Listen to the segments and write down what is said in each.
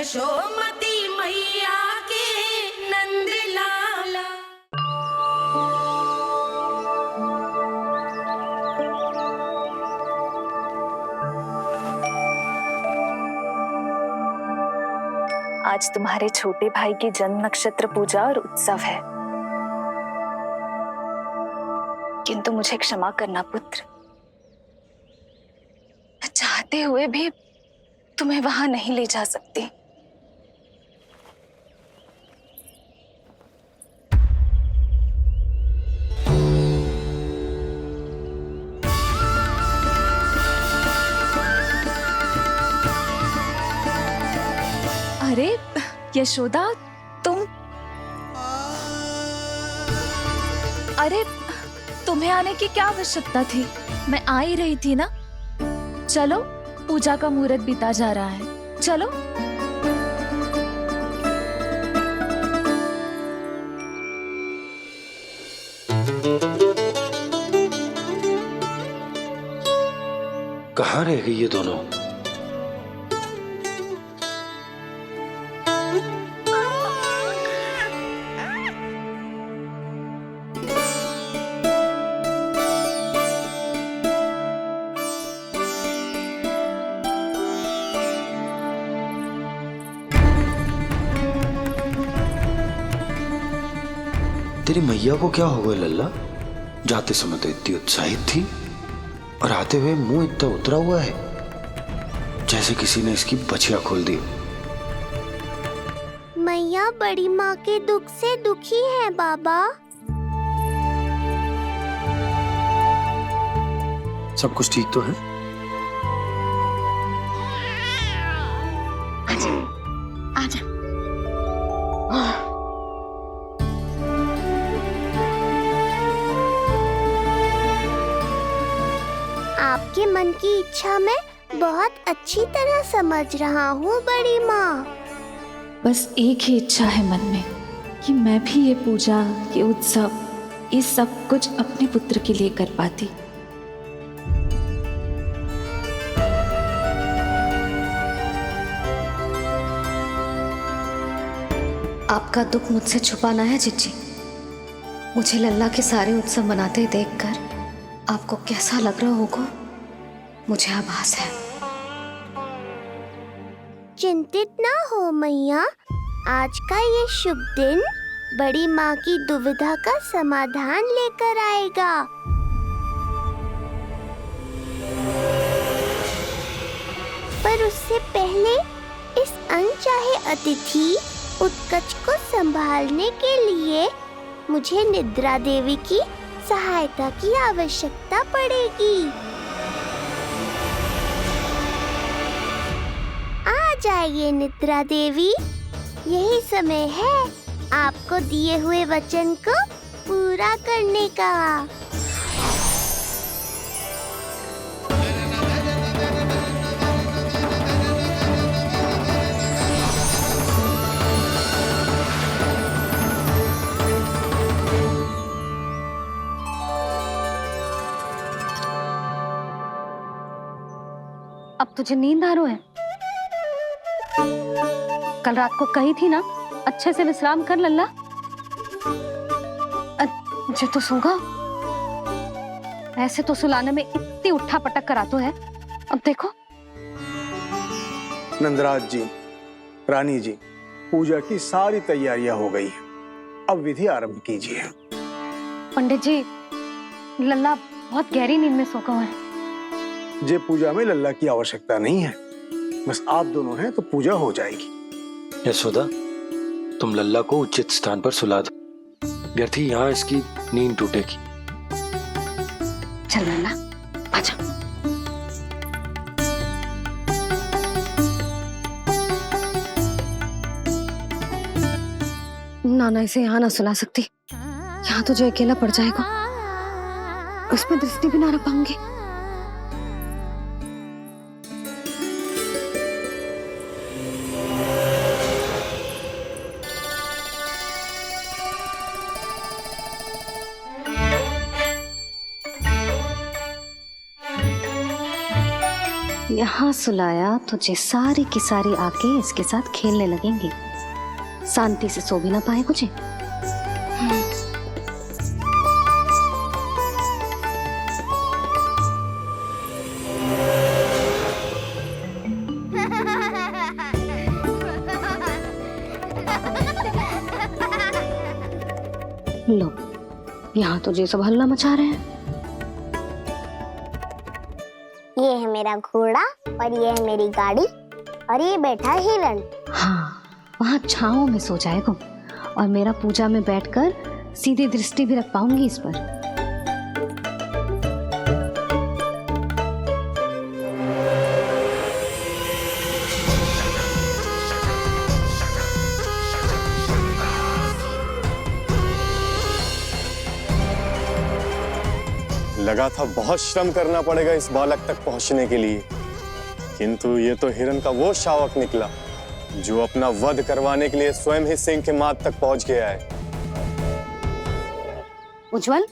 यशोमती मैया के नंद लाला। आज तुम्हारे छोटे भाई की जन्म नक्षत्र पूजा और उत्सव है, किंतु मुझे क्षमा करना पुत्र, मैं चाहते हुए भी तुम्हें वहां नहीं ले जा सकती। अरे यशोदा, अरे तुम्हें आने की क्या आवश्यकता थी? मैं आ ही रही थी ना। चलो, पूजा का मुहूर्त बीता जा रहा है, चलो। कहाँ रह गई ये दोनों? तेरी मैया को क्या हो गया लल्ला? जाते समय तो इतनी उत्साहित थी और आते हुए मुंह इतना उतरा हुआ है जैसे किसी ने इसकी बछिया खोल दी। मैया बड़ी माँ के दुख से दुखी है बाबा। सब कुछ ठीक तो है? आजा। आपके मन की इच्छा मैं बहुत अच्छी तरह समझ रहा हूँ बड़ी माँ। बस एक ही इच्छा है मन में कि मैं भी ये पूजा, ये उत्सव, ये सब कुछ अपने पुत्र के लिए कर पाती। आपका दुख मुझसे छुपाना है जिज्जी। मुझे लल्ला के सारे उत्सव मनाते देखकर आपको कैसा लग रहा होगा, मुझे आभास है। चिंतित ना हो मैया, आज का ये शुभ दिन बड़ी माँ की दुविधा का समाधान लेकर आएगा। पर उससे पहले इस अनचाहे अतिथि उत्कच को संभालने के लिए मुझे निद्रा देवी की सहायता की आवश्यकता पड़ेगी। आ जाइए निद्रा देवी, यही समय है आपको दिए हुए वचन को पूरा करने का। अब तुझे नींद आ रही है? कल रात को कही थी ना अच्छे से विश्राम कर लल्ला। जो तो सोगा, ऐसे तो सुलाने में इतनी उठा पटक करा तो है। अब देखो। नंदराज जी, रानी जी, पूजा की सारी तैयारियां हो गई हैं। अब विधि आरंभ कीजिए। पंडित जी, लल्ला बहुत गहरी नींद में सो गया है। जे पूजा में लल्ला की आवश्यकता नहीं है, बस आप दोनों हैं तो पूजा हो जाएगी। यशोदा, तुम लल्ला को उचित स्थान पर सुला दो, व्यर्थ ही यहाँ इसकी नींद टूटेगी। चल लल्ला, आजा। नाना इसे यहाँ ना सुला सकती, यहाँ तो जो अकेला पड़ जाएगा, उसमें दृष्टि भी ना रख पाऊंगी। यहाँ सुलाया तुझे सारी की सारी आके इसके साथ खेलने लगेंगी, शांति से सो भी ना पाए मुझे। लो, यहाँ तो ये सब हल्ला मचा रहे हैं। ये है मेरा घोड़ा और ये है मेरी गाड़ी और ये बैठा है हिरण। हाँ, वहाँ छांव में सो जाएगा और मेरा पूजा में बैठकर सीधी दृष्टि भी रख पाऊंगी इस पर। लगा था बहुत श्रम करना पड़ेगा इस बालक तक पहुंचने के लिए, किंतु ये तो हिरण का वो शावक निकला जो अपना वध करवाने के लिए स्वयं ही सिंह के माथ तक पहुंच गया है। उज्जवल,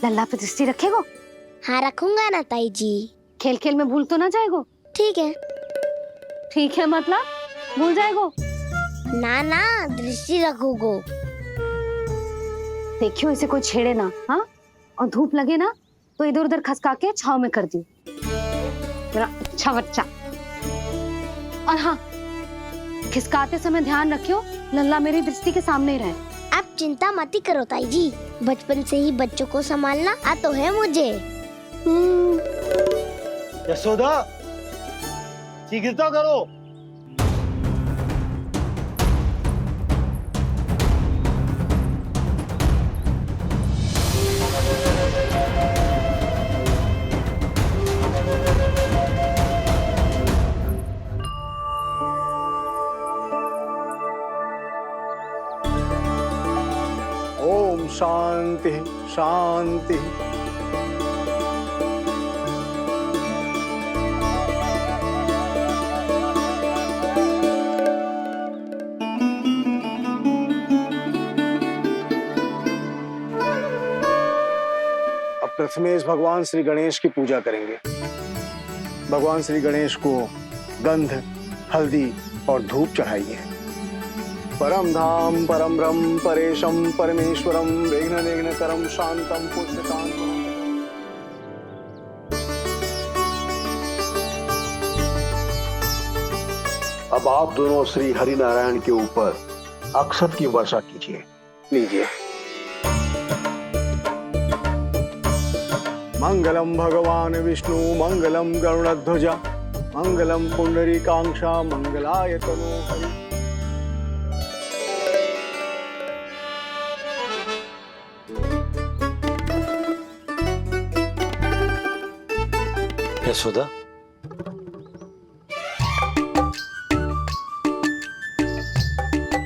लल्ला पे दृष्टि रखेगो? हाँ रखूंगा ना ताई जी। खेल खेल में भूल तो ना जाएगो? ठीक है। ठीक है मतलब भूल जाएगो? ना ना, दृष्टि रखोगो। देखियो इसे कोई छेड़े ना, हाँ? और धूप लगे ना तो इधर उधर खसका के छाव में कर दी। मेरा अच्छा बच्चा। और हाँ, खिसकाते समय ध्यान रखियो लल्ला मेरी दृष्टि के सामने ही रहे। आप चिंता मत ही करो ताई जी, बचपन से ही बच्चों को संभालना आता है मुझे। यशोदा, शीघ्र तो करो। ओम शांति शांति। अब प्रथमेश भगवान श्री गणेश की पूजा करेंगे। भगवान श्री गणेश को गंध, हल्दी और धूप चढ़ाइए। परम धाम परम ब्रह्म परेशम परमेश्वरम विघ्न निघ्नकरम शांतम पुष्टकांतम। अब आप दोनों श्री हरि नारायण के ऊपर अक्षत की वर्षा कीजिए। लीजिए। मंगलम भगवान विष्णु मंगलम गरुड़ध्वजा मंगलम पुंडरीकांक्षा मंगलाय तनोहरि। यशोदा,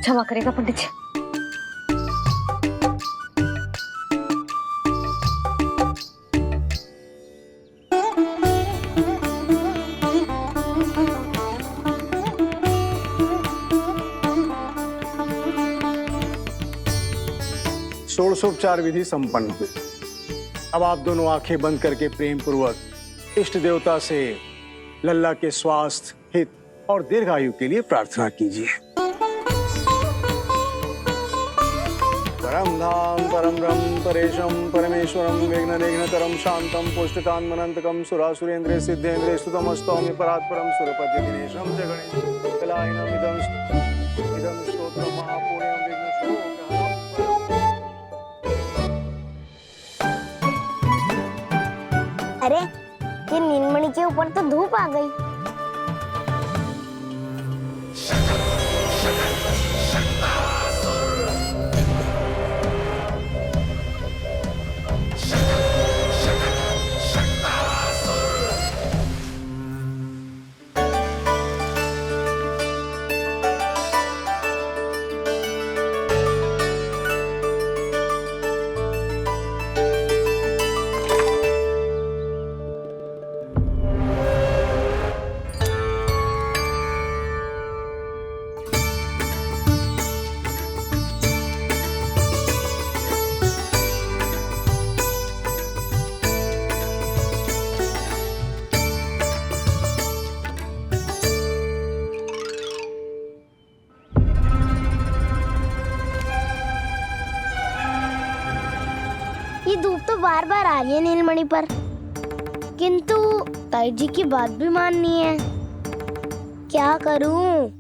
क्षमा करेगा पंडित जी। षोडशोपचार विधि संपन्न हुई। अब आप दोनों आंखें बंद करके प्रेम पूर्वक इष्ट देवता से लल्ला के स्वास्थ्य, हित और दीर्घायु के लिए प्रार्थना कीजिए। परम धाम परम ब्रह्म परेशम परमेश्वरम विघ्न निघ्नकरम शांतम पुष्टकांतमनंतकम सुरासुरेंद्र सिद्धेंद्र स्तुतमस्तौमि परात्परम सुरपति दिनेशम च गणेश कलायनम इदं स्तोत्रम महापुण्यम विघ्नशोकहरम। अरे ये नीलमणि के ऊपर तो धूप आ गई। ये धूप तो बार बार आ रही है नीलमणि पर, किंतु ताई जी की बात भी माननी है। क्या करूं?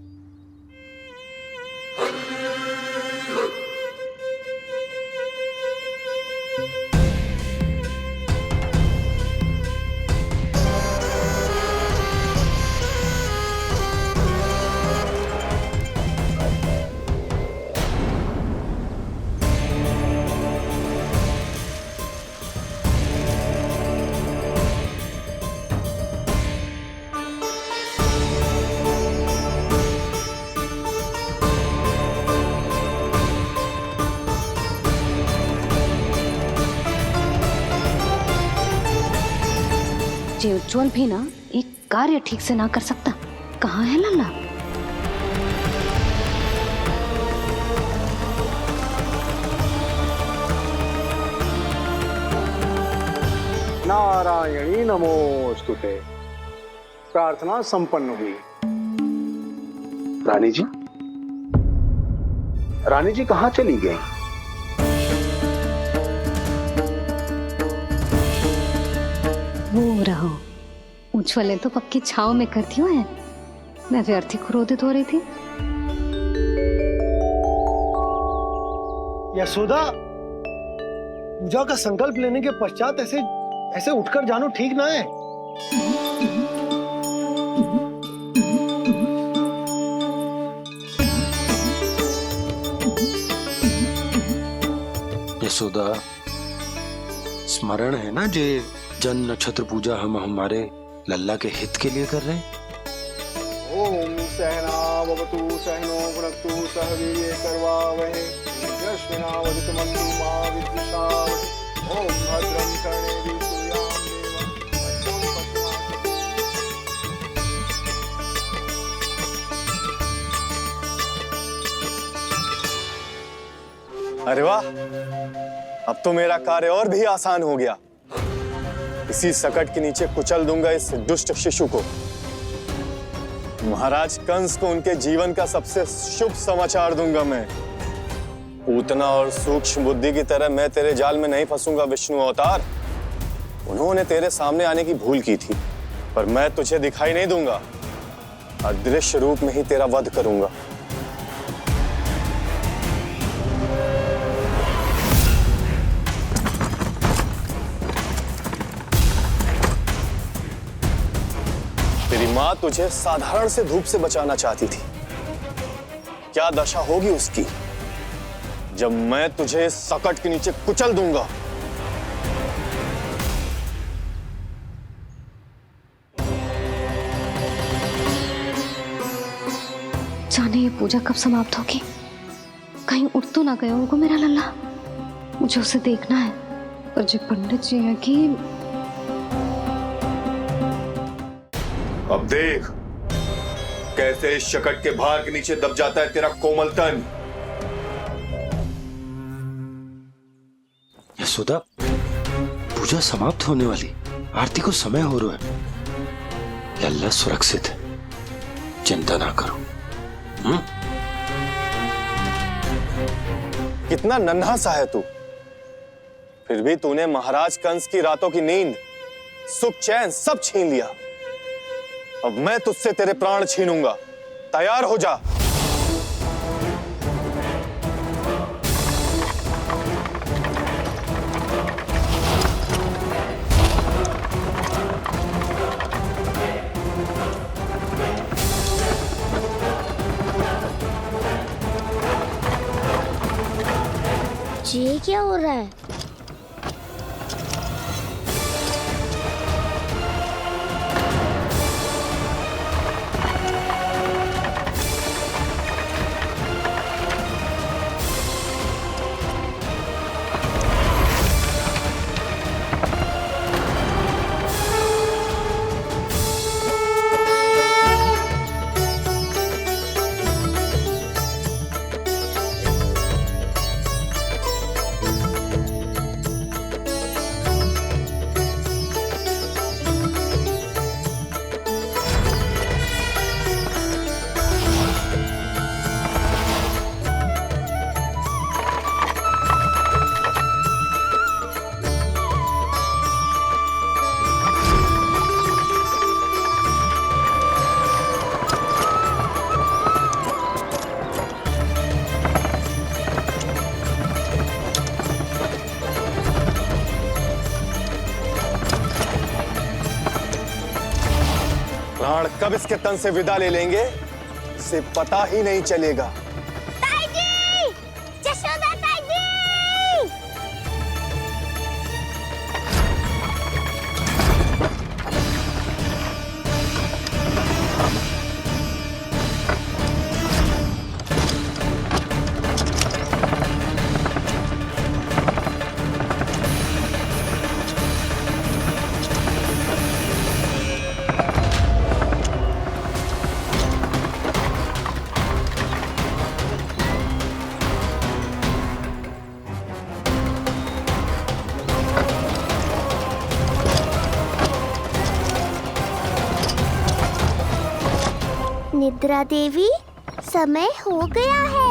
जे उज्जवल भी ना एक कार्य ठीक से ना कर सकता। कहाँ है लल्ला? नारायणी नमोस्तुते। प्रार्थना संपन्न हुई। रानी जी, रानी जी कहाँ चली गई? वो रहो, उज्जवल तो पक्की छाव में करती हुए है। मैं व्यर्थ ही क्रोधित हो रही थी। यशोदा, पूजा का संकल्प लेने के पश्चात ऐसे उठकर जानो ठीक ना है। यशोदा, स्मरण है ना जे जन नक्षत्र पूजा हम हमारे लल्ला के हित के लिए कर रहे हैं। ओम सहना भवतु सहनो भुनक्तु सह वीर्ये करवावहै तेजस्विनावधीतमस्तु मा विद्विषावहै। ओम भद्रं कर्णेभिः सूर्यां देवं भद्रं अरे वाह, अब तो मेरा कार्य और भी आसान हो गया। इसी सकट के नीचे कुचल दूंगा इस दुष्ट शिशु को। महाराज कंस को उनके जीवन का सबसे शुभ समाचार दूंगा मैं। पूतना और सूक्ष्म बुद्धि की तरह मैं तेरे जाल में नहीं फंसूंगा विष्णु अवतार। उन्होंने तेरे सामने आने की भूल की थी, पर मैं तुझे दिखाई नहीं दूंगा। अदृश्य रूप में ही तेरा वध करूंगा। तेरी मां तुझे साधारण से धूप से बचाना चाहती थी। क्या दशा होगी उसकी जब मैं तुझे सकट के नीचे कुचल दूंगा। जाने ये पूजा कब समाप्त होगी। कहीं उठ तो ना गया होगा मेरा लल्ला। मुझे उसे देखना है। पर जो पंडित जी है कि अब देख कैसे इस शकट के भार के नीचे दब जाता है तेरा कोमल तन। यशोदा, पूजा समाप्त होने वाली, आरती को समय हो रहा है। लल्ला सुरक्षित है, चिंता ना करो। कितना नन्हा सा है तू, फिर भी तूने महाराज कंस की रातों की नींद, सुख चैन सब छीन लिया। अब मैं तुझसे तेरे प्राण छीनूंगा। तैयार हो जा। ये क्या हो रहा है? कब इसके तन से विदा ले लेंगे इसे पता ही नहीं चलेगा। ताई जी! यशोदा ताई जी! निद्रा देवी, समय हो गया है।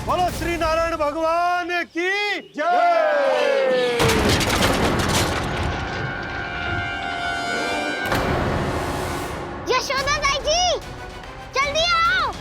बोलो श्री नारायण भगवान की जय। यशोदा ताई जी, जल्दी आओ।